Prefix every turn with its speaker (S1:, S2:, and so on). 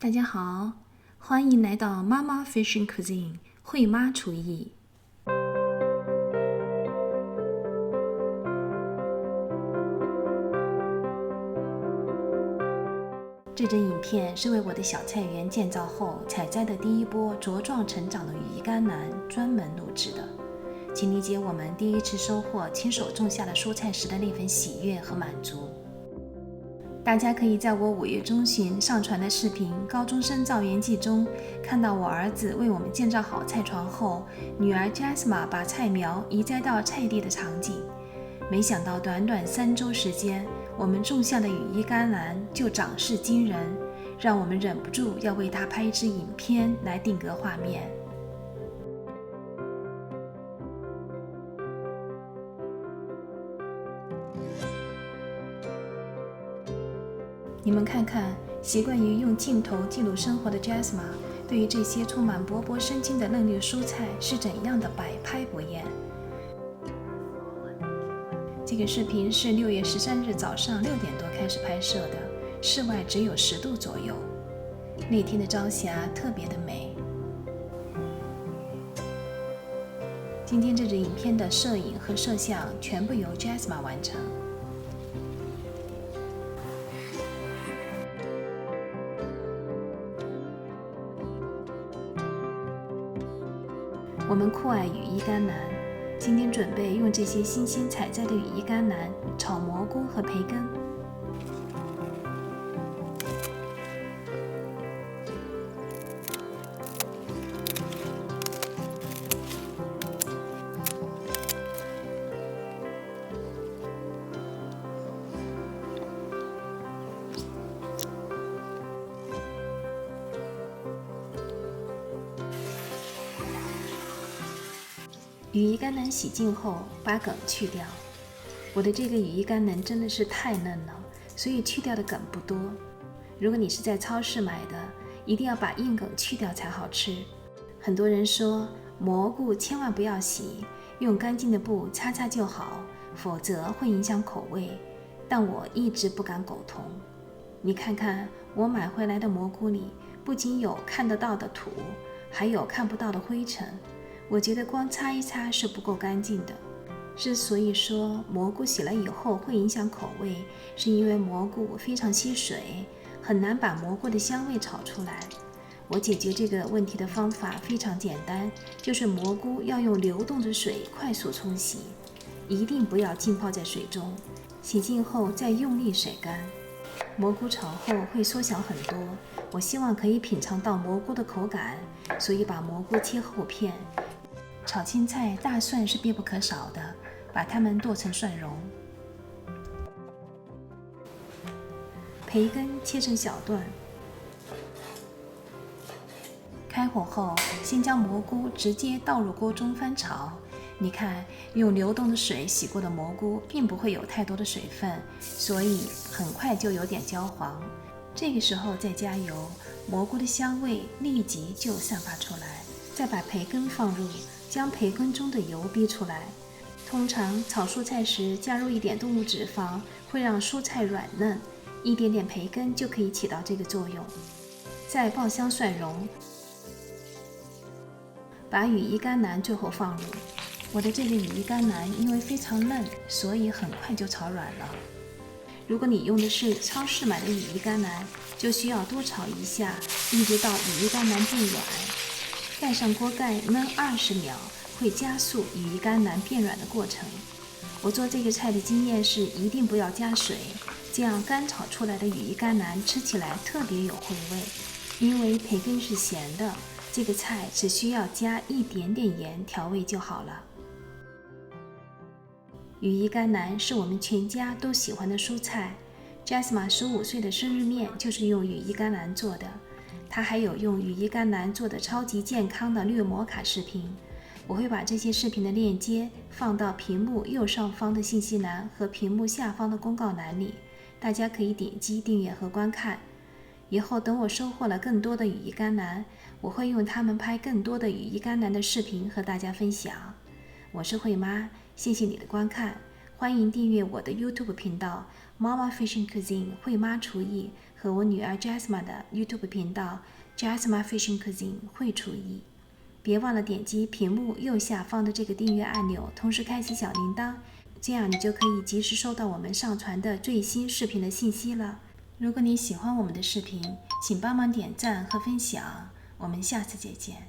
S1: 大家好，欢迎来到妈妈 Fishing Cuisine 慧妈厨艺。这支影片是为我的小菜园建造后采摘的第一波茁壮成长的羽衣甘蓝专门录制的，请理解我们第一次收获亲手种下的蔬菜时的那份喜悦和满足。大家可以在我5月中旬上传的视频《高中生造园记》中看到我儿子为我们建造好菜床后，女儿 Jasma 把菜苗移栽到菜地的场景。没想到短短3周时间，我们种下的羽衣甘蓝就长势惊人，让我们忍不住要为它拍一支影片来定格画面。你们看看，习惯于用镜头记录生活的 Jasma 对于这些充满勃勃生机的嫩绿蔬菜是怎样的摆拍不厌。这个视频是6月13日早上6点多开始拍摄的，室外只有10度左右。那天的朝霞特别的美。今天这支影片的摄影和摄像全部由 Jasma 完成。我们酷爱羽衣甘蓝，今天准备用这些新鲜采摘的羽衣甘蓝炒蘑菇和培根。羽衣甘蓝洗净后，把梗去掉。我的这个羽衣甘蓝真的是太嫩了，所以去掉的梗不多。如果你是在超市买的，一定要把硬梗去掉才好吃。很多人说蘑菇千万不要洗，用干净的布擦擦就好，否则会影响口味。但我一直不敢苟同。你看看我买回来的蘑菇里，不仅有看得到的土，还有看不到的灰尘。我觉得光擦一擦是不够干净的。之所以说蘑菇洗了以后会影响口味，是因为蘑菇非常吸水，很难把蘑菇的香味炒出来。我解决这个问题的方法非常简单，就是蘑菇要用流动的水快速冲洗，一定不要浸泡在水中，洗净后再用力甩干。蘑菇炒后会缩小很多，我希望可以品尝到蘑菇的口感，所以把蘑菇切厚片。炒青菜、大蒜是必不可少的，把它们剁成蒜蓉。培根切成小段。开火后，先将蘑菇直接倒入锅中翻炒。你看，用流动的水洗过的蘑菇并不会有太多的水分，所以很快就有点焦黄。这个时候再加油，蘑菇的香味立即就散发出来。再把培根放入，将培根中的油逼出来。通常炒蔬菜时加入一点动物脂肪，会让蔬菜软嫩，一点点培根就可以起到这个作用。再爆香蒜蓉，把羽衣甘蓝最后放入。我的这个羽衣甘蓝因为非常嫩，所以很快就炒软了。如果你用的是超市买的羽衣甘蓝，就需要多炒一下，一直到羽衣甘蓝变软。盖上锅盖焖20秒，会加速羽衣甘蓝变软的过程。我做这个菜的经验是一定不要加水，这样干炒出来的羽衣甘蓝吃起来特别有回味。因为培根是咸的，这个菜只需要加一点点盐调味就好了。羽衣甘蓝是我们全家都喜欢的蔬菜。Jasma 15岁的生日面就是用羽衣甘蓝做的。他还有用羽衣甘蓝做的超级健康的绿摩卡视频，我会把这些视频的链接放到屏幕右上方的信息栏和屏幕下方的公告栏里，大家可以点击订阅和观看。以后等我收获了更多的羽衣甘蓝，我会用它们拍更多的羽衣甘蓝的视频和大家分享。我是慧妈，谢谢你的观看，欢迎订阅我的 YouTube 频道 Mama Fishing Cuisine 慧妈厨艺和我女儿 Jasma 的 YouTube 频道 Jasma Fishing Cuisine 会厨艺。别忘了点击屏幕右下方的这个订阅按钮，同时开启小铃铛，这样你就可以及时收到我们上传的最新视频的信息了。如果你喜欢我们的视频，请帮忙点赞和分享，我们下次再见。